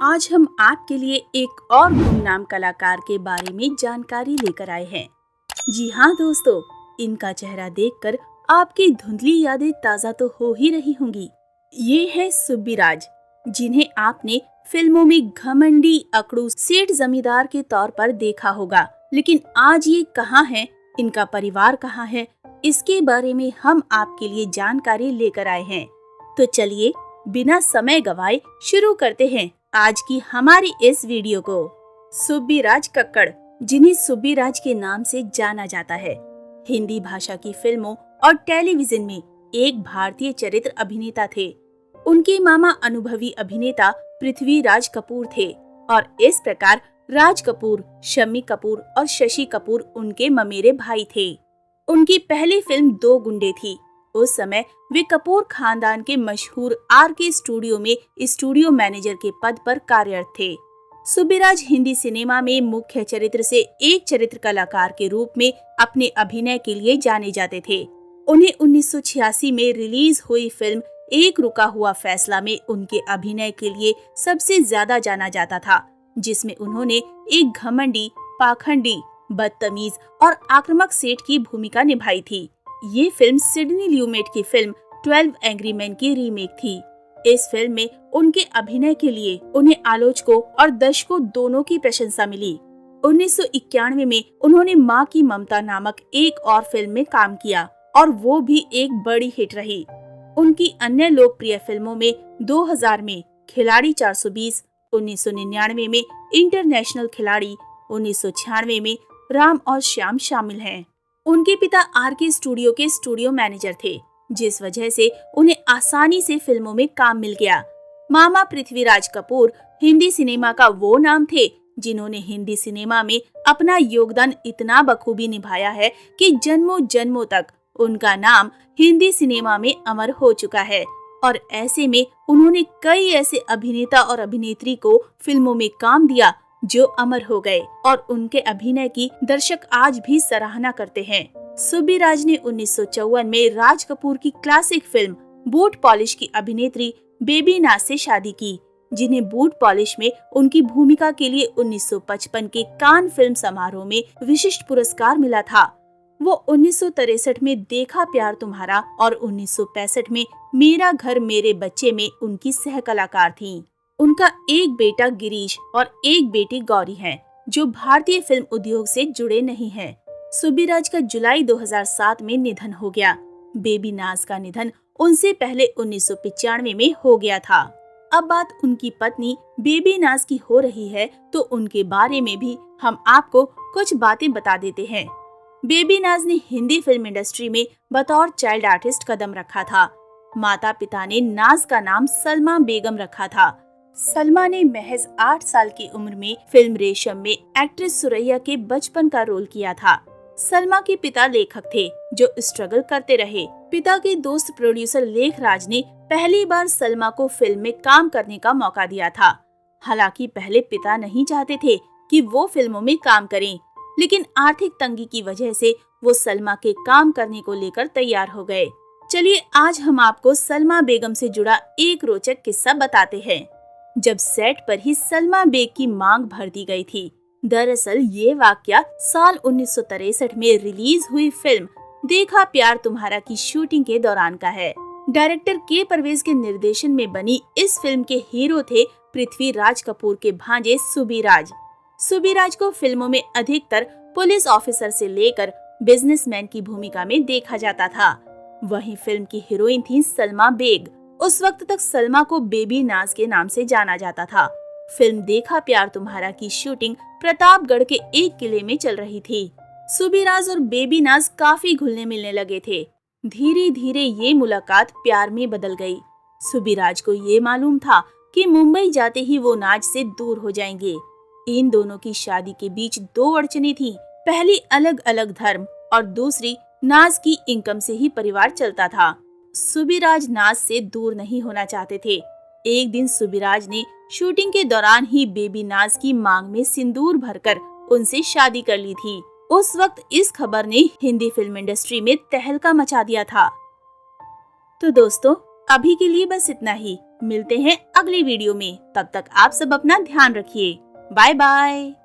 आज हम आपके लिए एक और गुमनाम कलाकार के बारे में जानकारी लेकर आए हैं। जी हाँ दोस्तों, इनका चेहरा देखकर आपकी धुंधली यादें ताज़ा तो हो ही रही होंगी। ये है सुब्बीराज, जिन्हें आपने फिल्मों में घमंडी अकड़ू सेठ जमींदार के तौर पर देखा होगा। लेकिन आज ये कहाँ हैं, इनका परिवार कहाँ है, इसके बारे में हम आपके लिए जानकारी लेकर आए हैं। तो चलिए बिना समय गवाए शुरू करते हैं आज की हमारी इस वीडियो को। सुब्बीराज कक्कड़, जिन्हें सुब्बीराज के नाम से जाना जाता है, हिंदी भाषा की फिल्मों और टेलीविजन में एक भारतीय चरित्र अभिनेता थे। उनके मामा अनुभवी अभिनेता पृथ्वीराज कपूर थे और इस प्रकार राज कपूर, शम्मी कपूर और शशि कपूर उनके ममेरे भाई थे। उनकी पहली फिल्म दो गुंडे थी। उस समय वे कपूर खानदान के मशहूर आरके स्टूडियो में स्टूडियो मैनेजर के पद पर कार्यरत थे। सुब्बीराज हिंदी सिनेमा में मुख्य चरित्र से एक चरित्र कलाकार के रूप में अपने अभिनय के लिए जाने जाते थे। उन्हें 1986 में रिलीज हुई फिल्म एक रुका हुआ फैसला में उनके अभिनय के लिए सबसे ज्यादा जाना जाता था, जिसमें उन्होंने एक घमंडी, पाखंडी, बदतमीज और आक्रामक सेठ की भूमिका निभाई थी। ये फिल्म सिडनी ल्यूमेट की फिल्म 12 एंग्री मैन की रीमेक थी। इस फिल्म में उनके अभिनय के लिए उन्हें आलोचकों और दर्शकों दोनों की प्रशंसा मिली। 1991 में उन्होंने माँ की ममता नामक एक और फिल्म में काम किया और वो भी एक बड़ी हिट रही। उनकी अन्य लोकप्रिय फिल्मों में 2000 में खिलाड़ी 420, 1999 में इंटरनेशनल खिलाड़ी, 1996 में राम और श्याम शामिल हैं। उनके पिता आरके स्टूडियो के स्टूडियो मैनेजर थे, जिस वजह से उन्हें आसानी से फिल्मों में काम मिल गया। मामा पृथ्वीराज कपूर हिंदी सिनेमा का वो नाम थे जिन्होंने हिंदी सिनेमा में अपना योगदान इतना बखूबी निभाया है कि जन्मों जन्मों तक उनका नाम हिंदी सिनेमा में अमर हो चुका है। और ऐसे में उन्होंने कई ऐसे अभिनेता और अभिनेत्री को फिल्मों में काम दिया जो अमर हो गए और उनके अभिनय की दर्शक आज भी सराहना करते हैं। सुब्बीराज ने 1954 में राज कपूर की क्लासिक फिल्म बूट पॉलिश की अभिनेत्री बेबी नाज से शादी की, जिन्हें बूट पॉलिश में उनकी भूमिका के लिए 1955 के कान फिल्म समारोह में विशिष्ट पुरस्कार मिला था। वो 1963 में देखा प्यार तुम्हारा और 1965 में मेरा घर मेरे बच्चे में उनकी सह कलाकार थीं। उनका एक बेटा गिरीश और एक बेटी गौरी है, जो भारतीय फिल्म उद्योग से जुड़े नहीं हैं। सुब्बीराज का जुलाई 2007 में निधन हो गया। बेबी नाज का निधन उनसे पहले 1995 में हो गया था। अब बात उनकी पत्नी बेबी नाज की हो रही है, तो उनके बारे में भी हम आपको कुछ बातें बता देते हैं। बेबी नाज ने हिंदी फिल्म इंडस्ट्री में बतौर चाइल्ड आर्टिस्ट कदम रखा था। माता पिता ने नाज का नाम सलमा बेगम रखा था। सलमा ने महज 8 साल की उम्र में फिल्म रेशम में एक्ट्रेस सुरैया के बचपन का रोल किया था। सलमा के पिता लेखक थे जो स्ट्रगल करते रहे। पिता के दोस्त प्रोड्यूसर लेखराज ने पहली बार सलमा को फिल्म में काम करने का मौका दिया था। हालांकि पहले पिता नहीं चाहते थे कि वो फिल्मों में काम करें, लेकिन आर्थिक तंगी की वजह से वो सलमा के काम करने को लेकर तैयार हो गए। चलिए आज हम आपको सलमा बेगम से जुड़ा एक रोचक किस्सा बताते हैं। जब सेट पर ही सलमा बेग की मांग भर दी गई थी। दरअसल ये वाकया साल 1963 में रिलीज हुई फिल्म देखा प्यार तुम्हारा की शूटिंग के दौरान का है। डायरेक्टर के परवेज के निर्देशन में बनी इस फिल्म के हीरो थे पृथ्वीराज कपूर के भांजे सुब्बीराज। सुब्बीराज को फिल्मों में अधिकतर पुलिस ऑफिसर से लेकर बिजनेसमैन की भूमिका में देखा जाता था। वहीं फिल्म की हीरोइन थी सलमा बेग। उस वक्त तक सलमा को बेबी नाज के नाम से जाना जाता था। फिल्म देखा प्यार तुम्हारा की शूटिंग प्रतापगढ़ के एक किले में चल रही थी। सुब्बीराज और बेबी नाज काफी घुलने मिलने लगे थे। धीरे धीरे ये मुलाकात प्यार में बदल गई। सुब्बीराज को ये मालूम था कि मुंबई जाते ही वो नाज से दूर हो जाएंगे। इन दोनों की शादी के बीच दो अड़चनें थी। पहली अलग अलग धर्म और दूसरी नाज की इनकम से ही परिवार चलता था। सुब्बीराज नाज से दूर नहीं होना चाहते थे। एक दिन सुब्बीराज ने शूटिंग के दौरान ही बेबी नाज की मांग में सिंदूर भरकर उनसे शादी कर ली थी। उस वक्त इस खबर ने हिंदी फिल्म इंडस्ट्री में तहलका मचा दिया था। तो दोस्तों, अभी के लिए बस इतना ही। मिलते हैं अगली वीडियो में। तब तक आप सब अपना ध्यान रखिए। Bye bye.